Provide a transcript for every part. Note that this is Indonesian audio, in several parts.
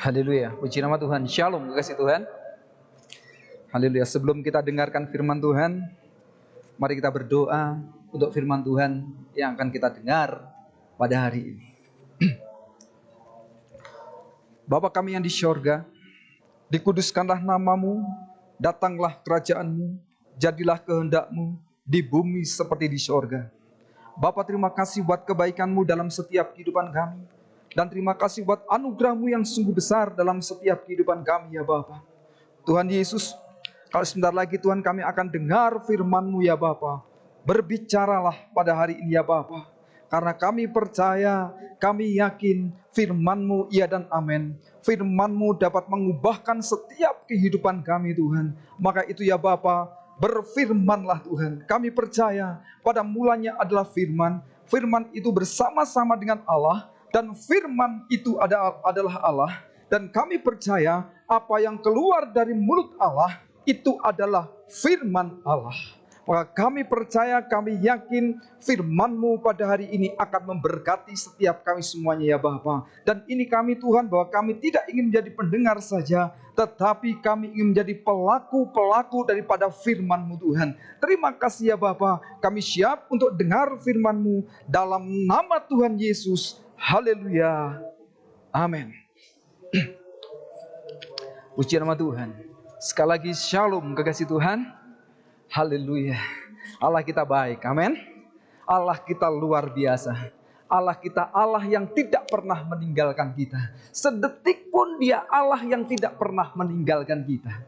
Haleluya, puji nama Tuhan. Shalom, kasih Tuhan. Haleluya, sebelum kita dengarkan firman Tuhan, mari kita berdoa untuk firman Tuhan yang akan kita dengar pada hari ini. Bapa kami yang di syurga, dikuduskanlah namamu, datanglah kerajaanmu, jadilah kehendakmu di bumi seperti di syurga. Bapa, terima kasih buat kebaikanmu dalam setiap kehidupan kami. Dan terima kasih buat anugerahmu yang sungguh besar dalam setiap kehidupan kami ya Bapa. Tuhan Yesus, kalau sebentar lagi Tuhan kami akan dengar firman-Mu ya Bapa. Berbicaralah pada hari ini ya Bapa. Karena kami percaya, kami yakin firman-Mu iya dan amin. Firman-Mu dapat mengubahkan setiap kehidupan kami Tuhan. Maka itu ya Bapa, berfirmanlah Tuhan. Kami percaya pada mulanya adalah firman. Firman itu bersama-sama dengan Allah. Dan firman itu adalah Allah. Dan kami percaya apa yang keluar dari mulut Allah itu adalah firman Allah. Maka kami percaya, kami yakin firman-Mu pada hari ini akan memberkati setiap kami semuanya ya Bapa. Dan ini kami Tuhan, bahwa kami tidak ingin menjadi pendengar saja, tetapi kami ingin menjadi pelaku-pelaku daripada firman-Mu Tuhan. Terima kasih ya Bapa, kami siap untuk dengar firman-Mu dalam nama Tuhan Yesus. Haleluya. Amin. Puji nama Tuhan. Sekali lagi shalom kekasih Tuhan. Haleluya. Allah kita baik. Amin. Allah kita luar biasa. Allah kita Allah yang tidak pernah meninggalkan kita. Sedetik pun Dia Allah yang tidak pernah meninggalkan kita.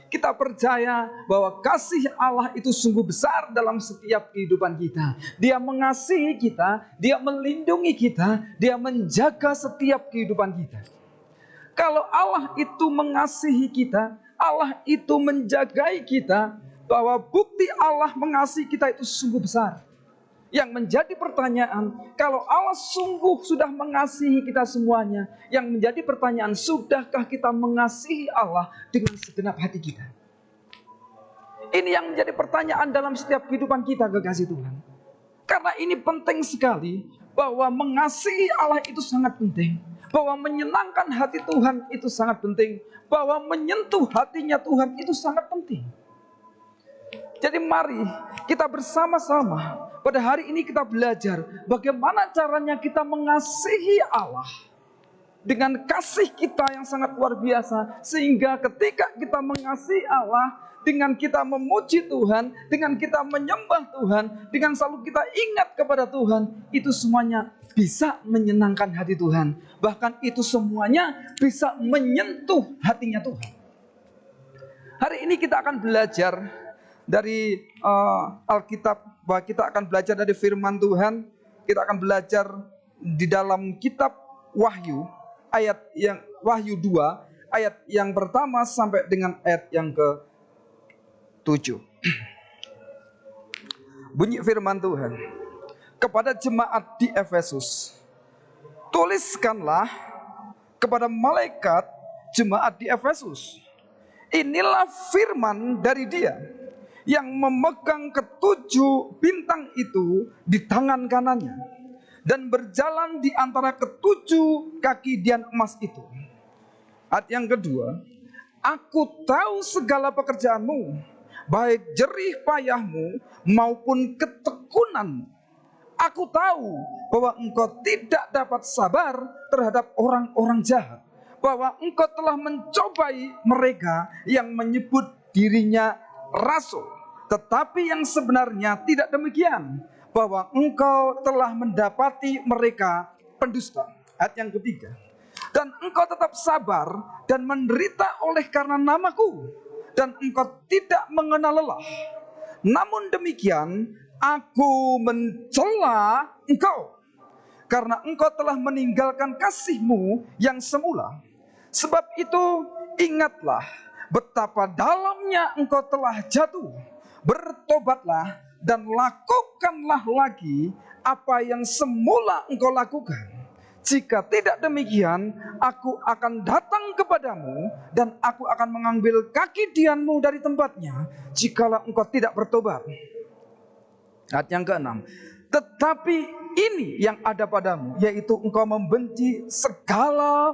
Kita percaya bahwa kasih Allah itu sungguh besar dalam setiap kehidupan kita. Dia mengasihi kita, Dia melindungi kita, Dia menjaga setiap kehidupan kita. Kalau Allah itu mengasihi kita, Allah itu menjagai kita, bahwa bukti Allah mengasihi kita itu sungguh besar. Yang menjadi pertanyaan, kalau Allah sungguh sudah mengasihi kita semuanya, yang menjadi pertanyaan, sudahkah kita mengasihi Allah dengan segenap hati kita? Ini yang menjadi pertanyaan dalam setiap kehidupan kita, kekasih Tuhan. Karena ini penting sekali, bahwa mengasihi Allah itu sangat penting. Bahwa menyenangkan hati Tuhan itu sangat penting. Bahwa menyentuh hatinya Tuhan itu sangat penting. Jadi mari kita bersama-sama pada hari ini kita belajar bagaimana caranya kita mengasihi Allah dengan kasih kita yang sangat luar biasa, sehingga ketika kita mengasihi Allah, dengan kita memuji Tuhan, dengan kita menyembah Tuhan, dengan selalu kita ingat kepada Tuhan, itu semuanya bisa menyenangkan hati Tuhan. Bahkan itu semuanya bisa menyentuh hatinya Tuhan. Hari ini kita akan belajar dari Alkitab, bahwa kita akan belajar dari firman Tuhan. Kita akan belajar di dalam kitab Wahyu, Wahyu 2, ayat yang pertama sampai dengan ayat yang ke-7. Bunyi firman Tuhan, kepada jemaat di Efesus, tuliskanlah kepada malaikat jemaat di Efesus, inilah firman dari Dia yang memegang ketujuh bintang itu di tangan kanannya, dan berjalan di antara ketujuh kaki dian emas itu. Ayat yang kedua, aku tahu segala pekerjaanmu, baik jerih payahmu maupun ketekunanmu. Aku tahu bahwa engkau tidak dapat sabar terhadap orang-orang jahat, bahwa engkau telah mencobai mereka yang menyebut dirinya rasul, tetapi yang sebenarnya tidak demikian, bahwa engkau telah mendapati mereka pendusta. Ayat yang ketiga, dan engkau tetap sabar dan menderita oleh karena namaku, dan engkau tidak mengenal lelah. Namun demikian, aku mencela engkau, karena engkau telah meninggalkan kasihmu yang semula. Sebab itu ingatlah betapa dalamnya engkau telah jatuh. Bertobatlah dan lakukanlah lagi apa yang semula engkau lakukan. Jika tidak demikian, aku akan datang kepadamu dan aku akan mengambil kaki dianmu dari tempatnya, jikalau engkau tidak bertobat. Ayat yang ke-6, tetapi ini yang ada padamu, yaitu engkau membenci segala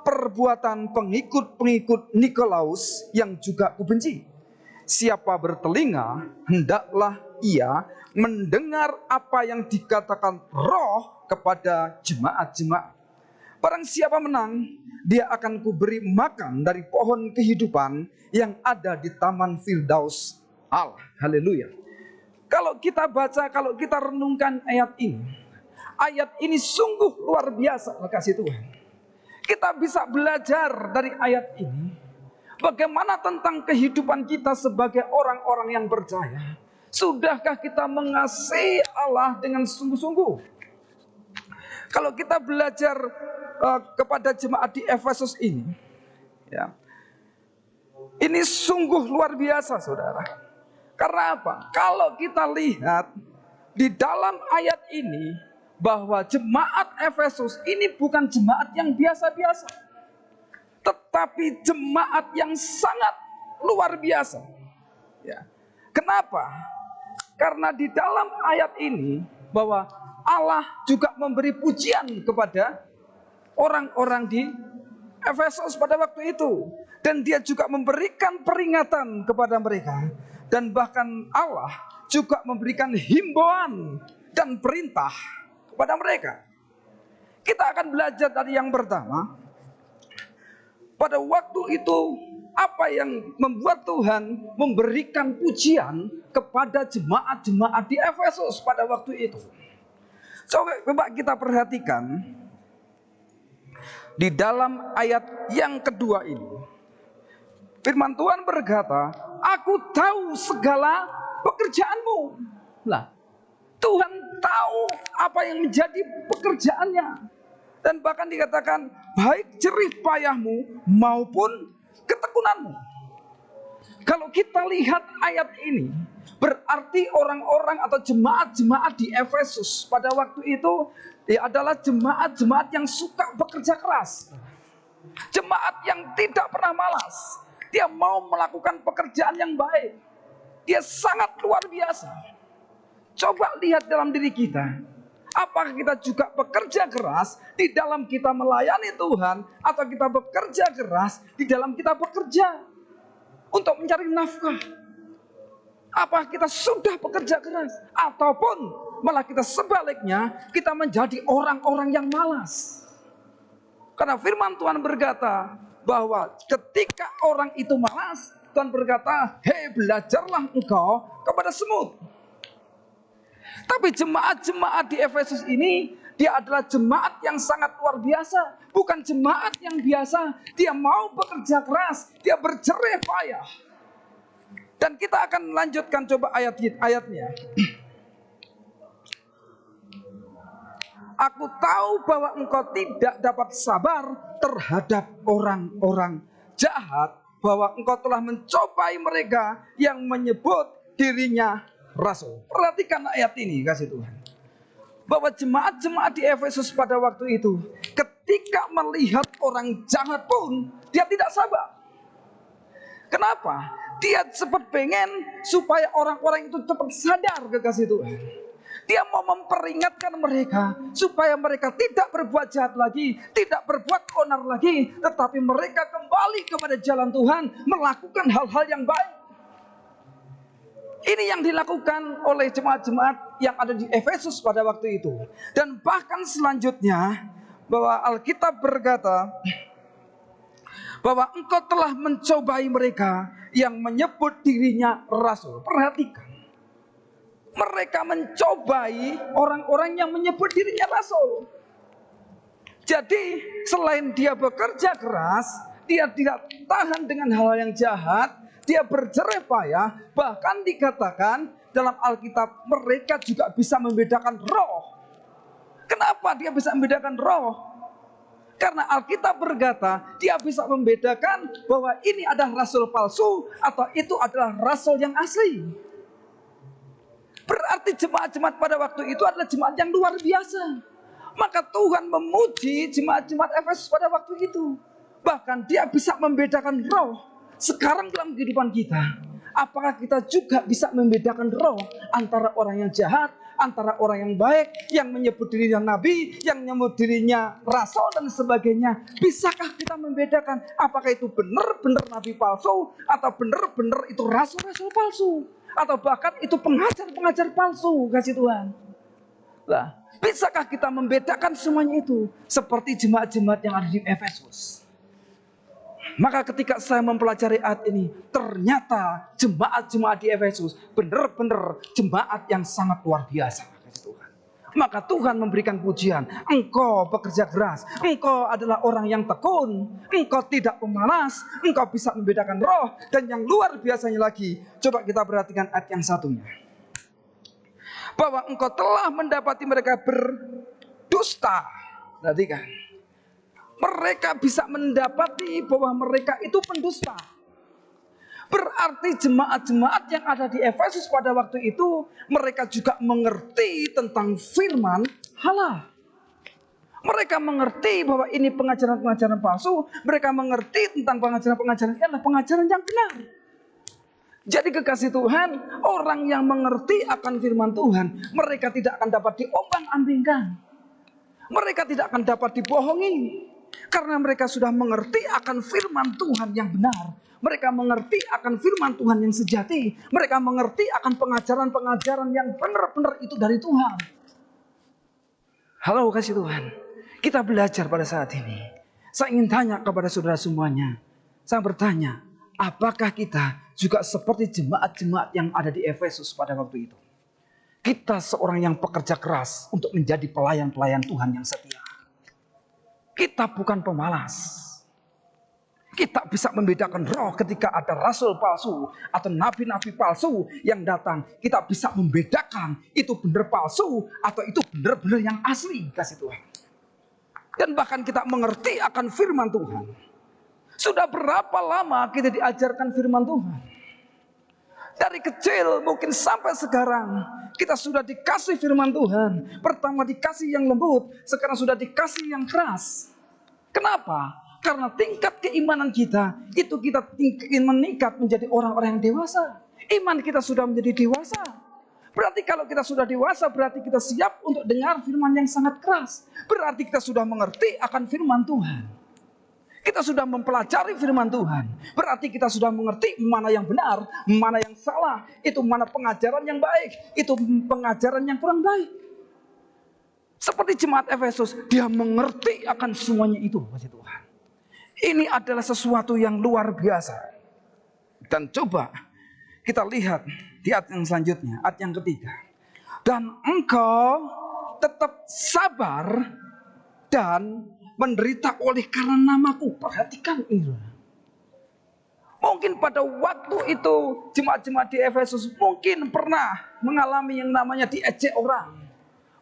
perbuatan pengikut-pengikut Nikolaus yang juga kubenci. Siapa bertelinga, hendaklah ia mendengar apa yang dikatakan Roh kepada jemaat-jemaat. Barang siapa menang, dia akan kuberi makan dari pohon kehidupan yang ada di taman Firdaus Allah. Haleluya. Kalau kita baca, kalau kita renungkan ayat ini sungguh luar biasa, kasih Tuhan. Kita bisa belajar dari ayat ini bagaimana tentang kehidupan kita sebagai orang-orang yang percaya. Sudahkah kita mengasihi Allah dengan sungguh-sungguh? Kalau kita belajar kepada jemaat di Efesus ini, ya, ini sungguh luar biasa, saudara. Karena apa? Kalau kita lihat di dalam ayat ini, bahwa jemaat Efesus ini bukan jemaat yang biasa-biasa, tetapi jemaat yang sangat luar biasa. Ya. Kenapa? Karena di dalam ayat ini bahwa Allah juga memberi pujian kepada orang-orang di Efesus pada waktu itu, dan dia juga memberikan peringatan kepada mereka, dan bahkan Allah juga memberikan himbauan dan perintah kepada mereka. Kita akan belajar dari yang pertama. Pada waktu itu, apa yang membuat Tuhan memberikan pujian kepada jemaat-jemaat di Efesus pada waktu itu? Coba kita perhatikan di dalam ayat yang kedua ini. Firman Tuhan berkata, aku tahu segala pekerjaanmu. Lah, Tuhan tahu apa yang menjadi pekerjaannya. Dan bahkan dikatakan, baik jerih payahmu maupun ketekunanmu. Kalau kita lihat ayat ini, berarti orang-orang atau jemaat-jemaat di Efesus pada waktu itu adalah jemaat-jemaat yang suka bekerja keras. Jemaat yang tidak pernah malas. Dia mau melakukan pekerjaan yang baik. Dia sangat luar biasa. Coba lihat dalam diri kita. Apakah kita juga bekerja keras di dalam kita melayani Tuhan, atau kita bekerja keras di dalam kita bekerja untuk mencari nafkah? Apakah kita sudah bekerja keras, ataupun malah kita sebaliknya, kita menjadi orang-orang yang malas? Karena firman Tuhan berkata bahwa ketika orang itu malas, Tuhan berkata, hei, belajarlah engkau kepada semut. Tapi jemaat-jemaat di Efesus ini, dia adalah jemaat yang sangat luar biasa. Bukan jemaat yang biasa. Dia mau bekerja keras, dia berjerih payah. Dan kita akan lanjutkan coba ayatnya. Aku tahu bahwa engkau tidak dapat sabar terhadap orang-orang jahat, bahwa engkau telah mencobai mereka yang menyebut dirinya rasul. Perhatikan ayat ini, kasih Tuhan. Bahwa jemaat-jemaat di Efesus pada waktu itu, ketika melihat orang jahat pun, dia tidak sabar. Kenapa? Dia cepat pengen supaya orang-orang itu cepat sadar, kekasih Tuhan. Dia mau memperingatkan mereka supaya mereka tidak berbuat jahat lagi, tidak berbuat onar lagi, tetapi mereka kembali kepada jalan Tuhan, melakukan hal-hal yang baik. Ini yang dilakukan oleh jemaat-jemaat yang ada di Efesus pada waktu itu. Dan bahkan selanjutnya, bahwa Alkitab berkata bahwa engkau telah mencobai mereka yang menyebut dirinya rasul. Perhatikan, mereka mencobai orang-orang yang menyebut dirinya rasul. Jadi selain dia bekerja keras, dia tidak tahan dengan hal yang jahat, dia berjerih payah. Bahkan dikatakan dalam Alkitab, mereka juga bisa membedakan roh. Kenapa dia bisa membedakan roh? Karena Alkitab berkata, dia bisa membedakan bahwa ini adalah rasul palsu atau itu adalah rasul yang asli. Berarti jemaat-jemaat pada waktu itu adalah jemaat yang luar biasa. Maka Tuhan memuji jemaat-jemaat Efesus pada waktu itu. Bahkan dia bisa membedakan roh. Sekarang dalam kehidupan kita, apakah kita juga bisa membedakan roh antara orang yang jahat antara orang yang baik, yang menyebut dirinya nabi, yang menyebut dirinya rasul dan sebagainya. Bisakah kita membedakan apakah itu benar-benar nabi palsu atau benar-benar itu rasul-rasul palsu, atau bahkan itu pengajar-pengajar palsu, kasih Tuhan. Lah, bisakah kita membedakan semuanya itu seperti jemaat-jemaat yang ada di Efesus? Maka ketika saya mempelajari ayat ini, ternyata jemaat-jemaat di Efesus benar-benar jemaat yang sangat luar biasa. Maka Tuhan memberikan pujian. Engkau bekerja keras, engkau adalah orang yang tekun, engkau tidak pemalas, engkau bisa membedakan roh. Dan yang luar biasanya lagi, coba kita perhatikan ayat yang satunya. Bahwa engkau telah mendapati mereka berdusta. Perhatikan. Mereka bisa mendapati bahwa mereka itu pendusta. Berarti jemaat-jemaat yang ada di Efesus pada waktu itu, mereka juga mengerti tentang firman Allah. Mereka mengerti bahwa ini pengajaran-pengajaran palsu. Mereka mengerti tentang pengajaran-pengajaran ini adalah pengajaran yang benar. Jadi kekasih Tuhan, orang yang mengerti akan firman Tuhan, mereka tidak akan dapat diombang-ambingkan. Mereka tidak akan dapat dibohongi. Karena mereka sudah mengerti akan firman Tuhan yang benar. Mereka mengerti akan firman Tuhan yang sejati. Mereka mengerti akan pengajaran-pengajaran yang benar-benar itu dari Tuhan. Halo kasih Tuhan. Kita belajar pada saat ini. Saya ingin tanya kepada saudara semuanya. Saya bertanya, apakah kita juga seperti jemaat-jemaat yang ada di Efesus pada waktu itu? Kita seorang yang pekerja keras untuk menjadi pelayan-pelayan Tuhan yang setia. Kita bukan pemalas. Kita bisa membedakan roh ketika ada rasul palsu atau nabi-nabi palsu yang datang. Kita bisa membedakan itu benar palsu atau itu benar-benar yang asli, kasih Tuhan. Dan bahkan kita mengerti akan firman Tuhan. Sudah berapa lama kita diajarkan firman Tuhan? Dari kecil mungkin sampai sekarang kita sudah dikasih firman Tuhan. Pertama dikasih yang lembut, sekarang sudah dikasih yang keras. Kenapa? Karena tingkat keimanan kita itu kita ingin meningkat menjadi orang-orang yang dewasa. Iman kita sudah menjadi dewasa. Berarti kalau kita sudah dewasa, berarti kita siap untuk dengar firman yang sangat keras. Berarti kita sudah mengerti akan firman Tuhan. Kita sudah mempelajari firman Tuhan. Berarti kita sudah mengerti mana yang benar, mana yang salah. Itu mana pengajaran yang baik, itu pengajaran yang kurang baik. Seperti jemaat Efesus, dia mengerti akan semuanya itu, kasih Tuhan. Ini adalah sesuatu yang luar biasa. Dan coba kita lihat di ayat yang selanjutnya, ayat yang ketiga. Dan engkau tetap sabar dan menderita oleh karena namaku. Perhatikan ini. Mungkin pada waktu itu jemaat-jemaat di Efesus mungkin pernah mengalami yang namanya diejek orang.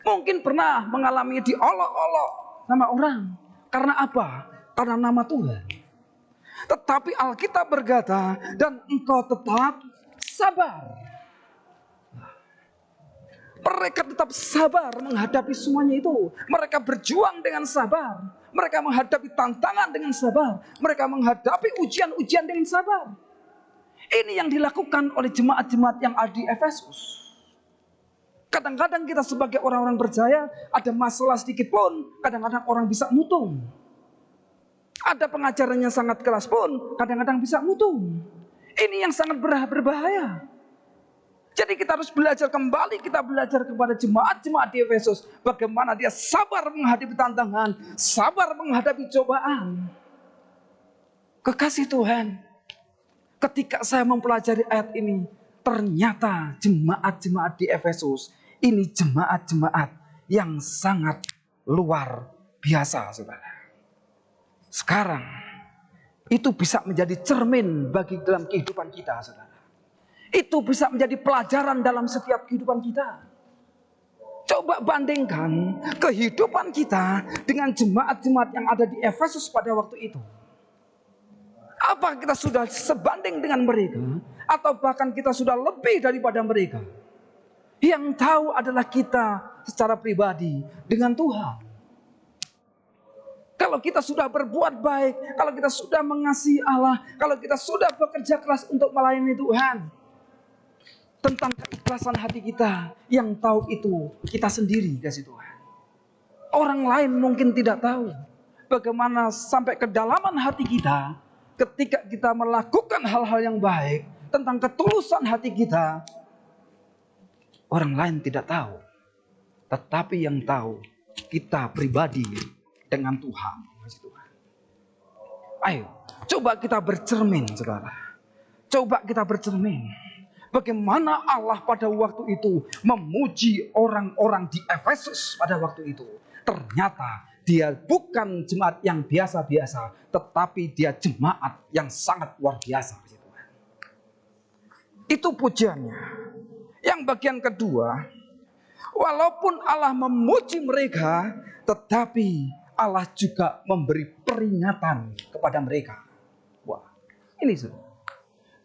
Mungkin pernah mengalami diolok-olok sama orang. Karena apa? Karena nama Tuhan. Tetapi Alkitab berkata, dan engkau tetap sabar. Mereka tetap sabar menghadapi semuanya itu. Mereka berjuang dengan sabar. Mereka menghadapi tantangan dengan sabar. Mereka menghadapi ujian-ujian dengan sabar. Ini yang dilakukan oleh jemaat-jemaat yang ada di Efesus. Kadang-kadang kita sebagai orang-orang percaya, ada masalah sedikit pun, kadang-kadang orang bisa mutung. Ada pengajarannya sangat keras pun, kadang-kadang bisa mutung. Ini yang sangat berbahaya. Jadi kita harus belajar kembali, kita belajar kepada jemaat-jemaat di Efesus. Bagaimana dia sabar menghadapi tantangan, sabar menghadapi cobaan. Kekasih Tuhan, ketika saya mempelajari ayat ini, ternyata jemaat-jemaat di Efesus, ini jemaat-jemaat yang sangat luar biasa, saudara. Sekarang, itu bisa menjadi cermin bagi dalam kehidupan kita, saudara. Itu bisa menjadi pelajaran dalam setiap kehidupan kita. Coba bandingkan kehidupan kita dengan jemaat-jemaat yang ada di Efesus pada waktu itu. Apa kita sudah sebanding dengan mereka? Atau bahkan kita sudah lebih daripada mereka? Yang tahu adalah kita secara pribadi dengan Tuhan. Kalau kita sudah berbuat baik, kalau kita sudah mengasihi Allah, kalau kita sudah bekerja keras untuk melayani Tuhan, tentang keikhlasan keikhlasan hati kita, yang tahu itu kita sendiri, kasih Tuhan. Orang lain mungkin tidak tahu bagaimana sampai kedalaman hati kita ketika kita melakukan hal-hal yang baik, tentang ketulusan hati kita. Orang lain tidak tahu, tetapi yang tahu kita pribadi dengan Tuhan. Ayo, coba kita bercermin, saudara. Coba kita bercermin. Bagaimana Allah pada waktu itu memuji orang-orang di Efesus pada waktu itu. Ternyata dia bukan jemaat yang biasa-biasa, tetapi dia jemaat yang sangat luar biasa. Itu pujiannya. Yang bagian kedua, walaupun Allah memuji mereka, tetapi Allah juga memberi peringatan kepada mereka. Wah, ini saudara.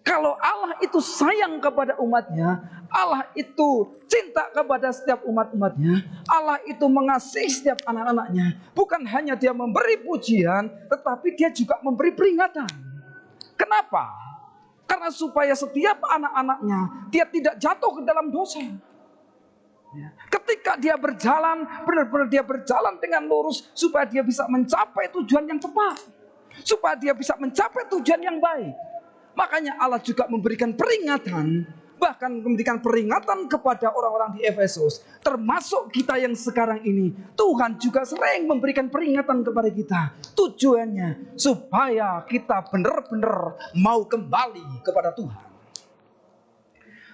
Kalau Allah itu sayang kepada umatnya, Allah itu cinta kepada setiap umat-umatnya, Allah itu mengasihi setiap anak-anaknya. Bukan hanya dia memberi pujian, tetapi dia juga memberi peringatan. Kenapa? Karena supaya setiap anak-anaknya dia tidak jatuh ke dalam dosa. Ketika dia berjalan, benar-benar dia berjalan dengan lurus, supaya dia bisa mencapai tujuan yang tepat, supaya dia bisa mencapai tujuan yang baik. Makanya Allah juga memberikan peringatan, bahkan memberikan peringatan kepada orang-orang di Efesus, termasuk kita yang sekarang ini. Tuhan juga sering memberikan peringatan kepada kita. Tujuannya supaya kita benar-benar mau kembali kepada Tuhan.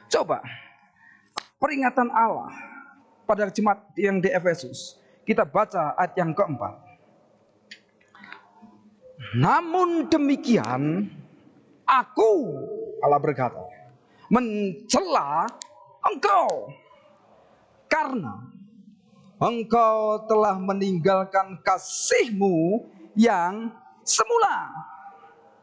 Coba peringatan Allah pada jemaat yang di Efesus. Kita baca ayat yang keempat. Namun demikian, aku, Allah berkata, mencela engkau karena engkau telah meninggalkan kasihmu yang semula.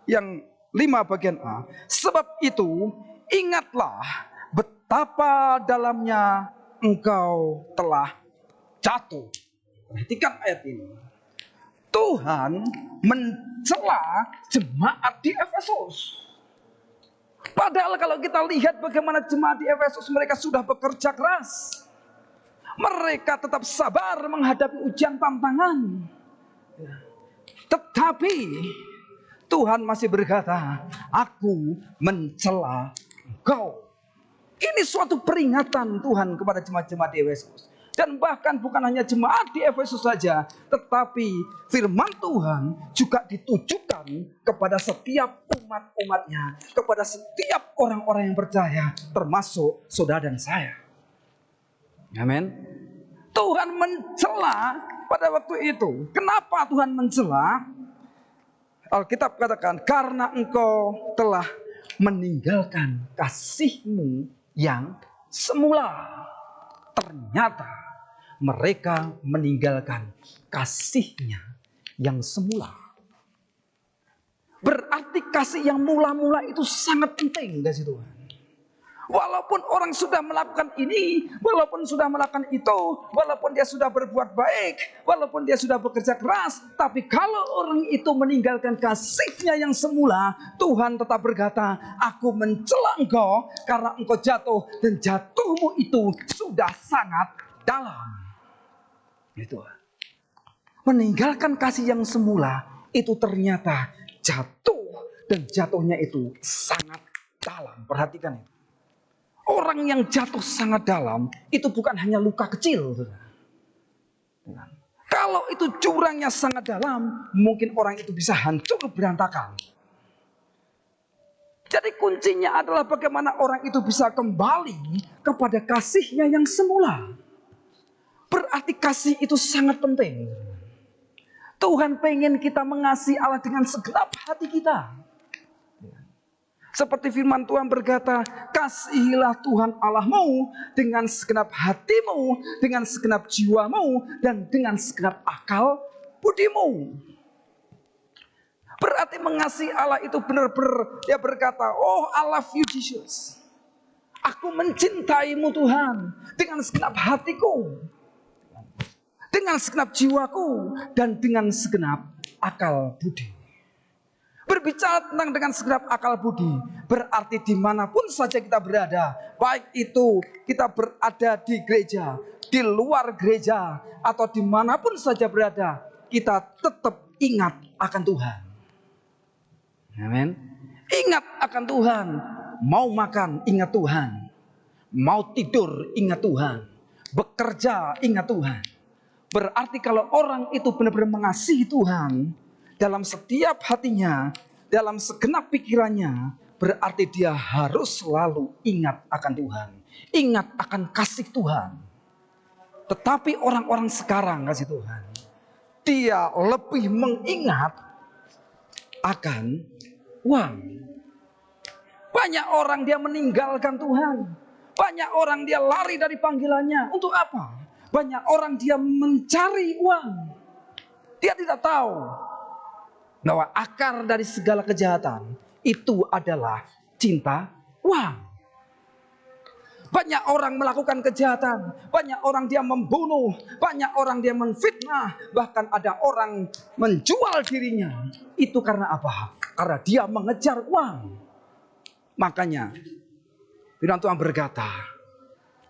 Yang 5 bagian A. Sebab itu ingatlah betapa dalamnya engkau telah jatuh. Perhatikan ayat ini. Tuhan mencela jemaat di Efesus. Padahal kalau kita lihat bagaimana jemaat di Efesus, mereka sudah bekerja keras. Mereka tetap sabar menghadapi ujian tantangan. Tetapi Tuhan masih berkata, aku mencela engkau. Ini suatu peringatan Tuhan kepada jemaat-jemaat di Efesus. Dan bahkan bukan hanya jemaat di Efesus saja, tetapi firman Tuhan juga ditujukan kepada setiap umat-umatnya, kepada setiap orang-orang yang percaya, termasuk saudara dan saya. Amin. Tuhan mencela pada waktu itu. Kenapa Tuhan mencela? Alkitab katakan, karena engkau telah meninggalkan kasihmu yang semula. Ternyata mereka meninggalkan kasihnya yang semula. Berarti kasih yang mula-mula itu sangat penting, kasih Tuhan. Walaupun orang sudah melakukan ini, walaupun sudah melakukan itu, walaupun dia sudah berbuat baik, walaupun dia sudah bekerja keras, tapi kalau orang itu meninggalkan kasihnya yang semula, Tuhan tetap berkata, aku mencela engkau karena engkau jatuh, dan jatuhmu itu sudah sangat dalam. Itu. Meninggalkan kasih yang semula itu ternyata jatuh, dan jatuhnya itu sangat dalam. Perhatikan itu. Orang yang jatuh sangat dalam itu bukan hanya luka kecil. Kalau itu jurangnya sangat dalam, mungkin orang itu bisa hancur berantakan. Jadi kuncinya adalah bagaimana orang itu bisa kembali kepada kasihnya yang semula. Berarti kasih itu sangat penting. Tuhan pengen kita mengasihi Allah dengan segenap hati kita. Seperti firman Tuhan berkata, kasihilah Tuhan Allahmu dengan segenap hatimu, dengan segenap jiwamu, dan dengan segenap akal budimu. Berarti mengasihi Allah itu benar-benar dia berkata, oh I love you Jesus. Aku mencintaimu Tuhan dengan segenap hatiku, dengan segenap jiwaku, dan dengan segenap akal budi. Berbicara tentang dengan segenap akal budi, berarti dimanapun saja kita berada, baik itu kita berada di gereja, di luar gereja, atau dimanapun saja berada, kita tetap ingat akan Tuhan. Amin. Ingat akan Tuhan. Mau makan, ingat Tuhan. Mau tidur, ingat Tuhan. Bekerja, ingat Tuhan. Berarti kalau orang itu benar-benar mengasihi Tuhan, dalam setiap hatinya, dalam segenap pikirannya, berarti dia harus selalu ingat akan Tuhan. Ingat akan kasih Tuhan. Tetapi orang-orang sekarang, kasih Tuhan, dia lebih mengingat akan uang. Banyak orang dia meninggalkan Tuhan. Banyak orang dia lari dari panggilannya. Untuk apa? Banyak orang dia mencari uang. Dia tidak tahu bahwa akar dari segala kejahatan itu adalah cinta uang. Banyak orang melakukan kejahatan, banyak orang dia membunuh, banyak orang dia menfitnah, bahkan ada orang menjual dirinya. Itu karena apa? Karena dia mengejar uang. Makanya firman Tuhan berkata,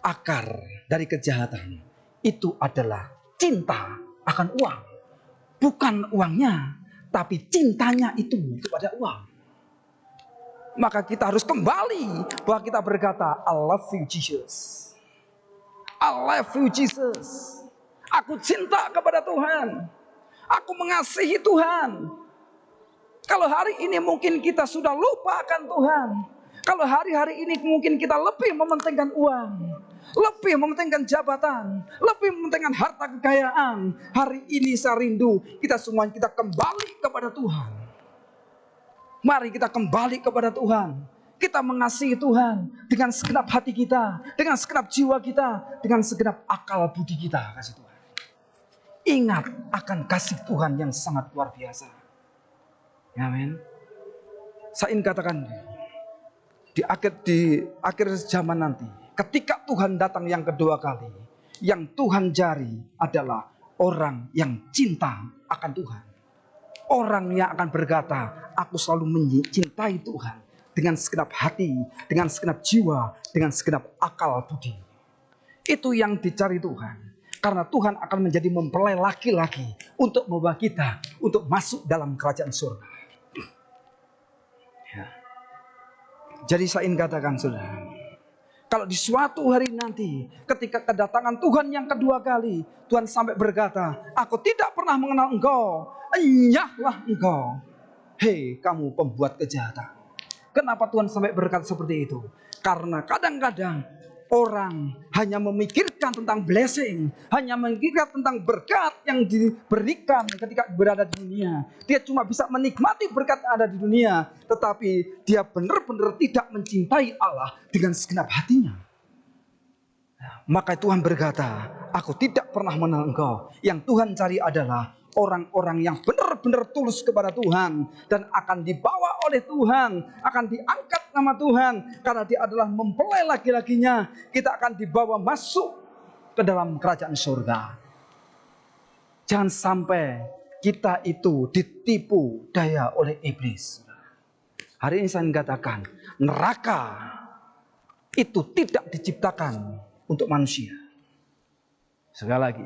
akar dari kejahatan itu adalah cinta akan uang. Bukan uangnya, tapi cintanya itu kepada uang. Maka kita harus kembali bahwa kita berkata, I love you Jesus. I love you Jesus. Aku cinta kepada Tuhan. Aku mengasihi Tuhan. Kalau hari ini mungkin kita sudah lupa akan Tuhan. Kalau hari-hari ini mungkin kita lebih mementingkan uang, lebih mementingkan jabatan, lebih mementingkan harta kekayaan. Hari ini saya rindu kita semuanya kita kembali kepada Tuhan. Mari kita kembali kepada Tuhan. Kita mengasihi Tuhan dengan segenap hati kita, dengan segenap jiwa kita, dengan segenap akal budi kita. Kasih Tuhan. Ingat akan kasih Tuhan yang sangat luar biasa. Amin. Saya ingin katakan di akhir zaman nanti, ketika Tuhan datang yang kedua kali, yang Tuhan cari adalah orang yang cinta akan Tuhan. Orang yang akan berkata, aku selalu mencintai Tuhan dengan segenap hati, dengan segenap jiwa, dengan segenap akal budi. Itu yang dicari Tuhan. Karena Tuhan akan menjadi mempelai laki-laki untuk membawa kita untuk masuk dalam kerajaan surga. Ya. Jadi saya ingin katakan saudara, kalau di suatu hari nanti ketika kedatangan Tuhan yang kedua kali, Tuhan sampai berkata, aku tidak pernah mengenal engkau, enyahlah engkau, hei kamu pembuat kejahatan. Kenapa Tuhan sampai berkata seperti itu? Karena kadang-kadang orang hanya memikirkan tentang blessing, hanya memikirkan tentang berkat yang diberikan ketika berada di dunia. Dia cuma bisa menikmati berkat yang ada di dunia, tetapi dia benar-benar tidak mencintai Allah dengan segenap hatinya. Maka Tuhan berkata, aku tidak pernah mengenal engkau. Yang Tuhan cari adalah orang-orang yang benar-benar tulus kepada Tuhan dan akan dibawa oleh Tuhan, akan diangkat nama Tuhan karena dia adalah mempelai laki-lakinya. Kita akan dibawa masuk ke dalam kerajaan surga. Jangan sampai kita itu ditipu daya oleh iblis. Hari ini saya katakan, neraka itu tidak diciptakan untuk manusia. Sekali lagi,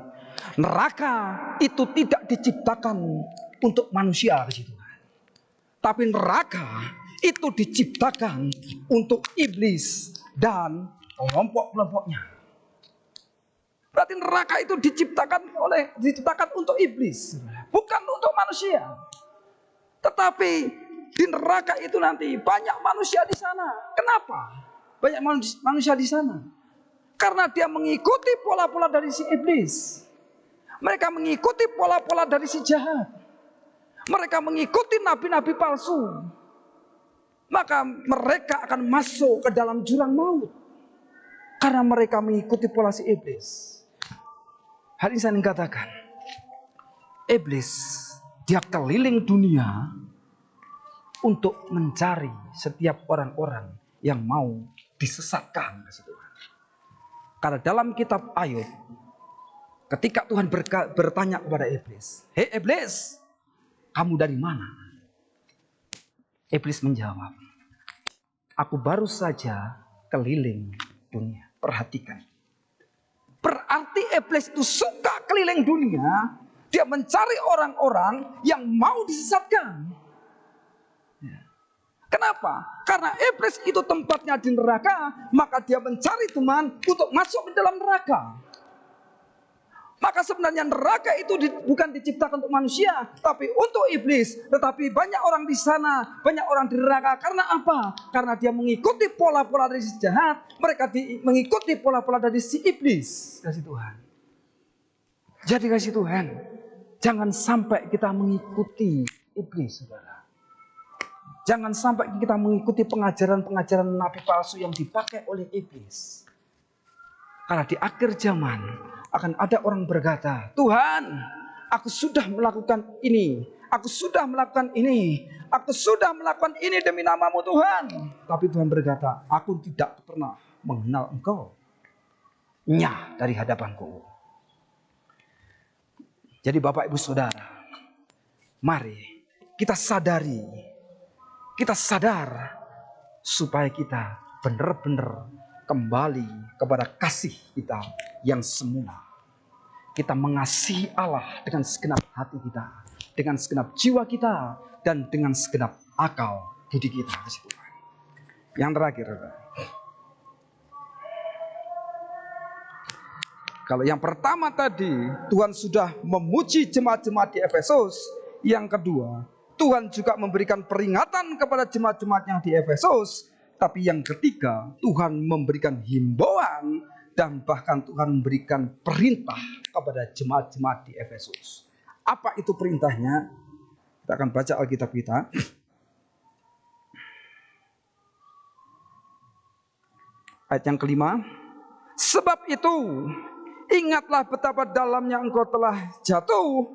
neraka itu tidak diciptakan untuk manusia, Tuhan. Tapi neraka itu diciptakan untuk iblis dan kelompok-kelompoknya. Berarti neraka itu diciptakan untuk iblis, bukan untuk manusia. Tetapi di neraka itu nanti banyak manusia di sana. Kenapa? Banyak manusia di sana. Karena dia mengikuti pola-pola dari si iblis. Mereka mengikuti pola-pola dari si jahat. Mereka mengikuti nabi-nabi palsu. Maka mereka akan masuk ke dalam jurang maut. Karena mereka mengikuti pola si iblis. Hari ini saya ingin katakan, iblis dia keliling dunia untuk mencari setiap orang-orang yang mau disesatkan. Karena dalam kitab Ayub, ketika Tuhan bertanya kepada iblis, hei iblis, kamu dari mana? Iblis menjawab, aku baru saja keliling dunia. Perhatikan. Berarti iblis itu suka keliling dunia. Dia mencari orang-orang yang mau disesatkan. Kenapa? Karena iblis itu tempatnya di neraka. Maka dia mencari teman untuk masuk ke dalam neraka. Maka sebenarnya neraka itu bukan diciptakan untuk manusia, tapi untuk iblis. Tetapi banyak orang di sana, banyak orang di neraka. Karena apa? Karena dia mengikuti pola-pola dari si jahat. Mereka mengikuti pola-pola dari si iblis. Kasih Tuhan. Jadi kasih Tuhan, jangan sampai kita mengikuti iblis, saudara. Jangan sampai kita mengikuti pengajaran-pengajaran nabi palsu yang dipakai oleh iblis. Karena di akhir zaman akan ada orang berkata, Tuhan, aku sudah melakukan ini. Aku sudah melakukan ini. Aku sudah melakukan ini demi nama-Mu Tuhan. Tapi Tuhan berkata, aku tidak pernah mengenal Engkau. Nyah dari hadapanku. Jadi Bapak Ibu Saudara, mari kita sadari. Kita sadar supaya kita benar-benar kembali kepada kasih kita yang semula. Kita mengasihi Allah dengan segenap hati kita, dengan segenap jiwa kita, dan dengan segenap akal budi kita. Yang terakhir, kalau yang pertama tadi Tuhan sudah memuji jemaat-jemaat di Efesus, yang kedua Tuhan juga memberikan peringatan kepada jemaat-jemaat yang di Efesus. Tapi yang ketiga, Tuhan memberikan himbauan dan bahkan Tuhan memberikan perintah kepada jemaat-jemaat di Efesus. Apa itu perintahnya? Kita akan baca Alkitab kita. Ayat yang kelima. Sebab itu, ingatlah betapa dalamnya engkau telah jatuh.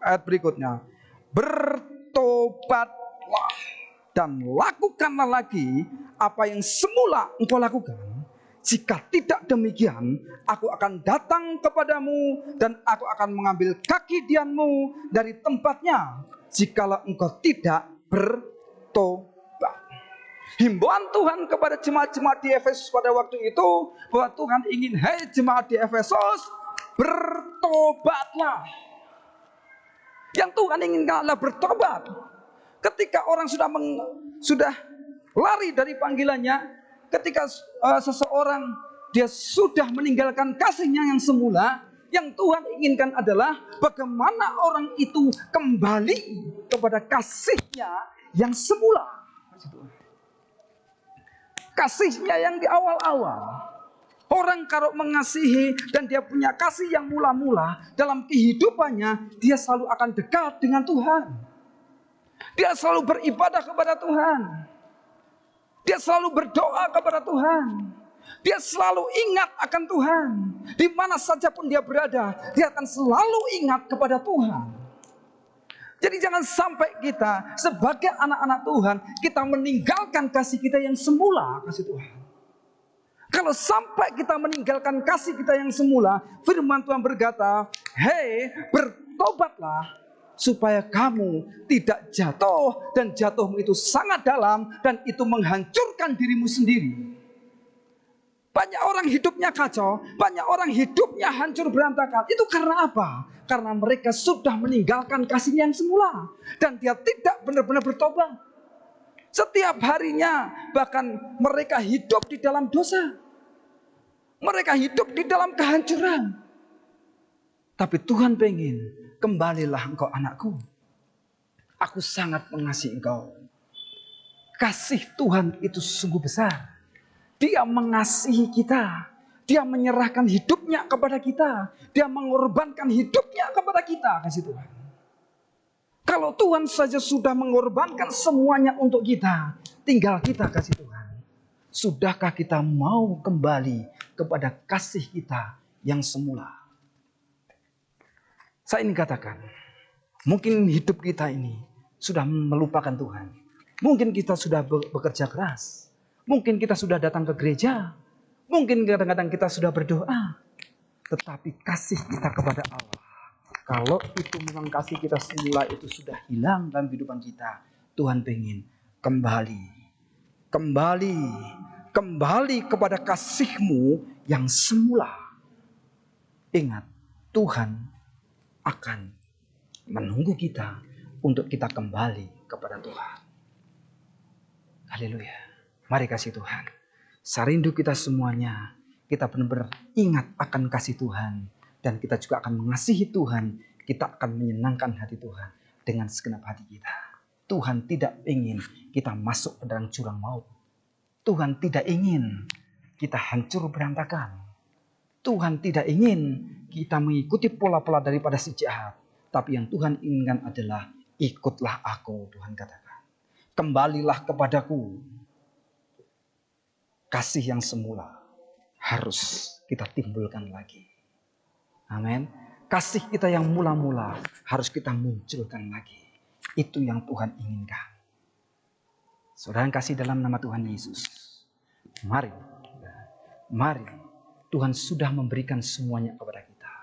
Ayat berikutnya. Bertobatlah dan lakukanlah lagi apa yang semula engkau lakukan. Jika tidak demikian, aku akan datang kepadamu dan aku akan mengambil kaki dianmu dari tempatnya, jikalau engkau tidak bertobat. Himbauan Tuhan kepada jemaat-jemaat di Efesus pada waktu itu, bahwa Tuhan ingin, hei jemaat di Efesus, bertobatlah. Yang Tuhan inginkan adalah bertobat. Ketika orang sudah lari dari panggilannya, ketika seseorang dia sudah meninggalkan kasihnya yang semula, yang Tuhan inginkan adalah bagaimana orang itu kembali kepada kasihnya yang semula. Kasihnya yang di awal-awal. Orang kalau mengasihi dan dia punya kasih yang mula-mula dalam kehidupannya, dia selalu akan dekat dengan Tuhan. Dia selalu beribadah kepada Tuhan. Dia selalu berdoa kepada Tuhan. Dia selalu ingat akan Tuhan. Di mana saja pun dia berada, dia akan selalu ingat kepada Tuhan. Jadi jangan sampai kita sebagai anak-anak Tuhan, kita meninggalkan kasih kita yang semula, kasih Tuhan. Kalau sampai kita meninggalkan kasih kita yang semula, firman Tuhan berkata, hei, bertobatlah supaya kamu tidak jatuh, dan jatuhmu itu sangat dalam dan itu menghancurkan dirimu sendiri. Banyak orang hidupnya kacau, banyak orang hidupnya hancur berantakan. Itu karena apa? Karena mereka sudah meninggalkan kasih yang semula dan dia tidak benar-benar bertobat. Setiap harinya bahkan mereka hidup di dalam dosa. Mereka hidup di dalam kehancuran. Tapi Tuhan pengen, kembalilah engkau anakku. Aku sangat mengasihi engkau. Kasih Tuhan itu sungguh besar. Dia mengasihi kita. Dia menyerahkan hidupnya kepada kita. Dia mengorbankan hidupnya kepada kita. Kasih Tuhan. Kalau Tuhan saja sudah mengorbankan semuanya untuk kita, tinggal kita kasih Tuhan. Sudahkah kita mau kembali kepada kasih kita yang semula? Saya ingin katakan, mungkin hidup kita ini sudah melupakan Tuhan. Mungkin kita sudah bekerja keras. Mungkin kita sudah datang ke gereja. Mungkin kadang-kadang kita sudah berdoa. Tetapi kasih kita kepada Allah, kalau itu memang kasih kita semula itu sudah hilang dalam kehidupan kita, Tuhan pengen kembali. Kembali kepada kasih-Mu yang semula. Ingat, Tuhan akan menunggu kita untuk kita kembali kepada Tuhan. Haleluya. Mari kasih Tuhan. Sarindu kita semuanya, kita benar-benar ingat akan kasih Tuhan. Dan kita juga akan mengasihi Tuhan. Kita akan menyenangkan hati Tuhan dengan segenap hati kita. Tuhan tidak ingin kita masuk ke dalam jurang maut. Tuhan tidak ingin kita hancur berantakan. Tuhan tidak ingin kita mengikuti pola-pola daripada si jahat. Tapi yang Tuhan inginkan adalah ikutlah aku, Tuhan katakan. Kembalilah kepadaku. Kasih yang semula harus kita timbulkan lagi. Amin. Kasih kita yang mula-mula harus kita munculkan lagi. Itu yang Tuhan inginkan. Saudara yang kasih dalam nama Tuhan Yesus. Mari. Tuhan sudah memberikan semuanya kepada kita.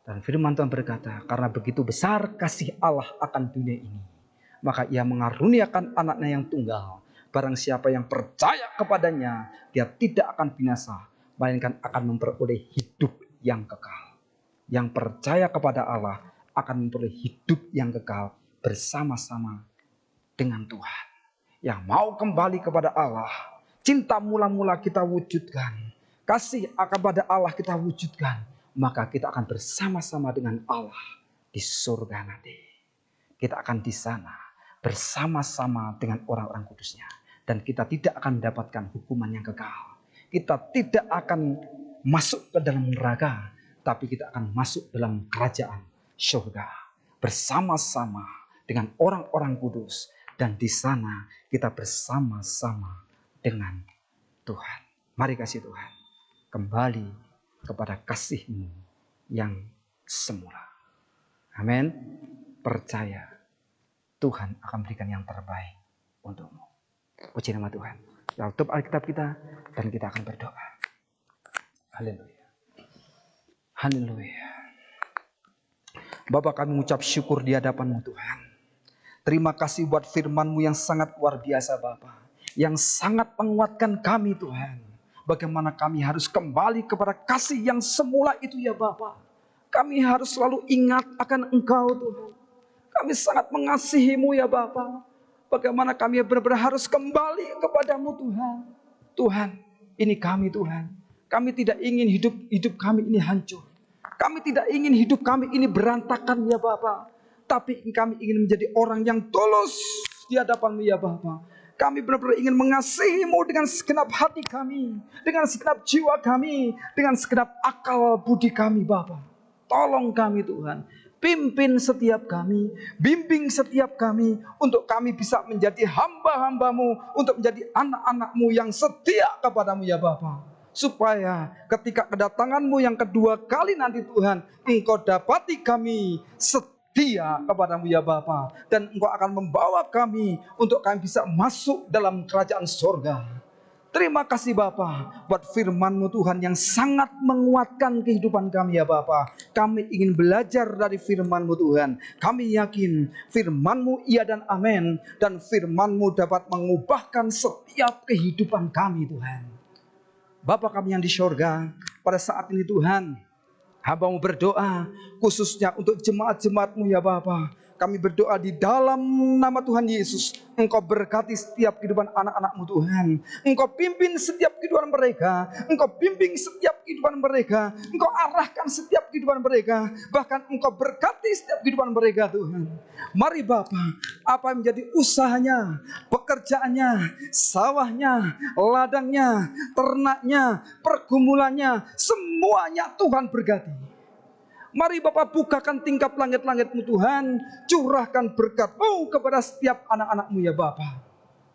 Dan firman Tuhan berkata, karena begitu besar kasih Allah akan dunia ini, maka Ia mengaruniakan anaknya yang tunggal. Barang siapa yang percaya kepadanya, dia tidak akan binasa, melainkan akan memperoleh hidup yang kekal. Yang percaya kepada Allah akan memperoleh hidup yang kekal bersama-sama dengan Tuhan. Yang mau kembali kepada Allah, cinta mula-mula kita wujudkan, kasih kepada Allah kita wujudkan, maka kita akan bersama-sama dengan Allah di surga nanti. Kita akan di sana bersama-sama dengan orang-orang kudusnya. Dan kita tidak akan mendapatkan hukuman yang kekal. Kita tidak akan masuk ke dalam neraka, tapi kita akan masuk dalam kerajaan surga bersama-sama dengan orang-orang kudus. Dan di sana kita bersama-sama dengan Tuhan. Mari kasih Tuhan, kembali kepada kasih-Mu yang semula. Amin. Percaya Tuhan akan berikan yang terbaik untukmu. Puji nama Tuhan. Kita tutup Alkitab kita dan kita akan berdoa. Haleluya. Haleluya. Bapa, kami mengucap syukur di hadapan-Mu Tuhan. Terima kasih buat firman-Mu yang sangat luar biasa Bapa. Yang sangat menguatkan kami Tuhan. Bagaimana kami harus kembali kepada kasih yang semula itu ya Bapa. Kami harus selalu ingat akan Engkau Tuhan. Kami sangat mengasihi-Mu ya Bapa. Bagaimana kami benar-benar harus kembali kepadamu Tuhan. Tuhan, ini kami Tuhan. Kami tidak ingin hidup kami ini hancur. Kami tidak ingin hidup kami ini berantakan ya Bapa. Tapi kami ingin menjadi orang yang tulus di hadapan-Mu ya Bapa. Kami benar-benar ingin mengasihi-Mu dengan segenap hati kami. Dengan segenap jiwa kami. Dengan segenap akal budi kami Bapa. Tolong kami Tuhan. Pimpin setiap kami, bimbing setiap kami, untuk kami bisa menjadi hamba-hamba-Mu, untuk menjadi anak-anak-Mu yang setia kepada-Mu ya Bapa. Supaya ketika kedatangan-Mu yang kedua kali nanti Tuhan, Engkau dapati kami setia kepada-Mu ya Bapa. Dan Engkau akan membawa kami untuk kami bisa masuk dalam kerajaan surga. Terima kasih Bapa buat firman-Mu Tuhan yang sangat menguatkan kehidupan kami ya Bapa. Kami ingin belajar dari firman-Mu Tuhan. Kami yakin firman-Mu iya dan amin. Dan firman-Mu dapat mengubahkan setiap kehidupan kami Tuhan. Bapa kami yang di surga, pada saat ini Tuhan, hamba-Mu berdoa khususnya untuk jemaat-jemaat-Mu ya Bapa. Kami berdoa di dalam nama Tuhan Yesus. Engkau berkati setiap kehidupan anak-anak-Mu Tuhan. Engkau pimpin setiap kehidupan mereka. Engkau bimbing setiap kehidupan mereka. Engkau arahkan setiap kehidupan mereka. Bahkan Engkau berkati setiap kehidupan mereka Tuhan. Mari Bapa, apa yang menjadi usahanya, pekerjaannya, sawahnya, ladangnya, ternaknya, pergumulannya, semuanya Tuhan berkati. Mari Bapa bukakan tingkap langit-langit-Mu Tuhan. Curahkan berkat-Mu kepada setiap anak-anak-Mu ya Bapa.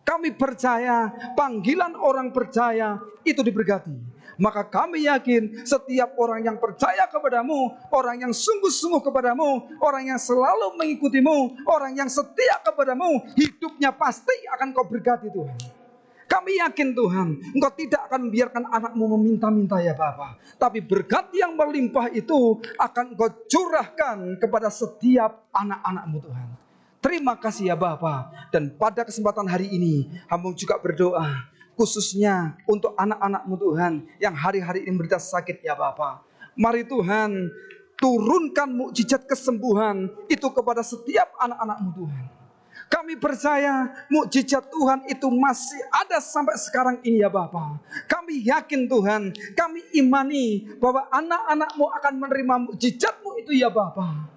Kami percaya panggilan orang percaya itu diberkati. Maka kami yakin setiap orang yang percaya kepada-Mu, orang yang sungguh-sungguh kepada-Mu, orang yang selalu mengikuti-Mu, orang yang setia kepada-Mu, hidupnya pasti akan Kau berkati Tuhan. Kami yakin Tuhan, Engkau tidak akan membiarkan anak-Mu meminta-minta ya Bapa. Tapi berkat yang melimpah itu akan Engkau curahkan kepada setiap anak-anak-Mu Tuhan. Terima kasih ya Bapa. Dan pada kesempatan hari ini, hamba juga berdoa khususnya untuk anak-anak-Mu Tuhan yang hari-hari ini menderita sakit ya Bapa. Mari Tuhan, turunkan mukjizat kesembuhan itu kepada setiap anak-anak-Mu Tuhan. Kami percaya mukjizat Tuhan itu masih ada sampai sekarang ini ya Bapa. Kami yakin Tuhan, kami imani bahwa anak-anak-Mu akan menerima mukjizat-Mu itu ya Bapa.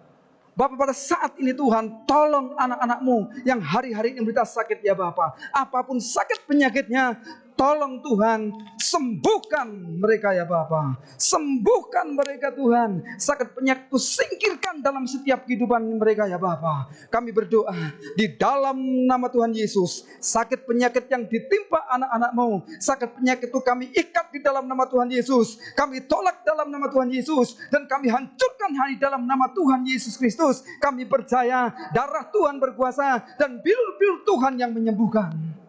Bapak, pada saat ini Tuhan, tolong anak-anak-Mu yang hari-hari ini menderita sakit ya Bapak. Apapun sakit penyakitnya, tolong Tuhan, sembuhkan mereka ya Bapak. Sembuhkan mereka Tuhan. Sakit penyakit itu singkirkan dalam setiap kehidupan mereka ya Bapak. Kami berdoa di dalam nama Tuhan Yesus. Sakit penyakit yang ditimpa anak-anak-Mu, sakit penyakit itu kami ikat di dalam nama Tuhan Yesus. Kami tolak dalam nama Tuhan Yesus. Dan kami hancurkan hari dalam nama Tuhan Yesus Kristus. Kami percaya darah Tuhan berkuasa dan bilur-bilur Tuhan yang menyembuhkan.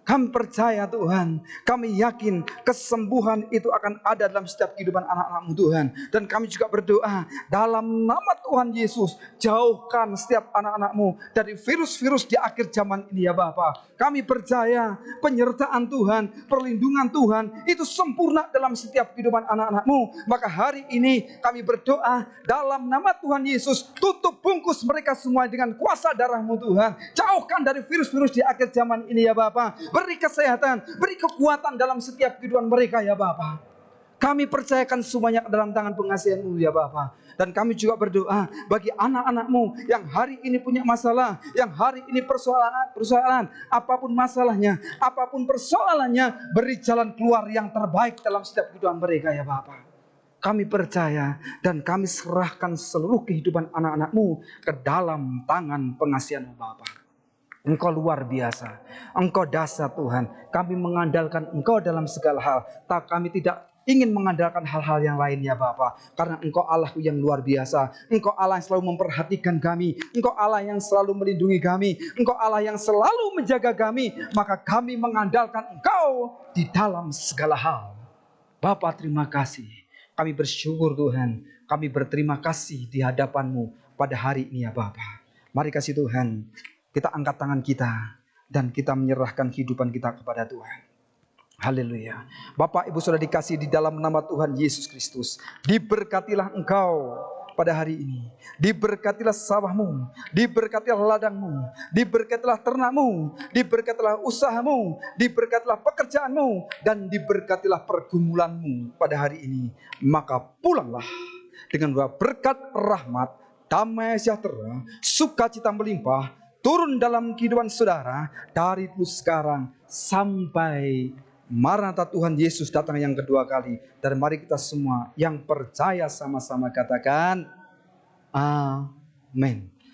Kami percaya Tuhan, kami yakin kesembuhan itu akan ada dalam setiap kehidupan anak-anak-Mu Tuhan. Dan kami juga berdoa dalam nama Tuhan Yesus, jauhkan setiap anak-anak-Mu dari virus-virus di akhir zaman ini ya Bapa. Kami percaya penyertaan Tuhan, perlindungan Tuhan itu sempurna dalam setiap kehidupan anak-anak-Mu. Maka hari ini kami berdoa dalam nama Tuhan Yesus, tutup bungkus mereka semua dengan kuasa darah-Mu Tuhan. Jauhkan dari virus-virus di akhir zaman ini ya Bapa. Beri kesehatan, beri kekuatan dalam setiap kehidupan mereka ya Bapa. Kami percayakan semuanya dalam tangan pengasihan-Mu ya Bapa. Dan kami juga berdoa bagi anak-anak-Mu yang hari ini punya masalah, yang hari ini persoalan, apapun masalahnya, apapun persoalannya, beri jalan keluar yang terbaik dalam setiap kehidupan mereka ya Bapa. Kami percaya dan kami serahkan seluruh kehidupan anak-anak-Mu ke dalam tangan pengasihan-Mu Bapa. Engkau luar biasa, Engkau dahsyat Tuhan. Kami mengandalkan Engkau dalam segala hal. Kami tidak ingin mengandalkan hal-hal yang lain ya Bapa. Karena Engkau Allah yang luar biasa. Engkau Allah yang selalu memperhatikan kami. Engkau Allah yang selalu melindungi kami. Engkau Allah yang selalu menjaga kami. Maka kami mengandalkan Engkau di dalam segala hal. Bapa, terima kasih. Kami bersyukur Tuhan. Kami berterima kasih di hadapan-Mu pada hari ini ya Bapa. Mari kasih Tuhan, kita angkat tangan kita dan kita menyerahkan kehidupan kita kepada Tuhan. Haleluya. Bapak Ibu sudah dikasih di dalam nama Tuhan Yesus Kristus. Diberkatilah engkau pada hari ini. Diberkatilah sawahmu, diberkatilah ladangmu, diberkatilah ternakmu, diberkatilah usahamu, diberkatilah pekerjaanmu, dan diberkatilah pergumulanmu pada hari ini. Maka pulanglah dengan berkat rahmat, damai sejahtera, sukacita melimpah, turun dalam kehidupan saudara dari dulu sekarang sampai Maranatha Tuhan Yesus datang yang kedua kali. Dan mari kita semua yang percaya sama-sama katakan amin.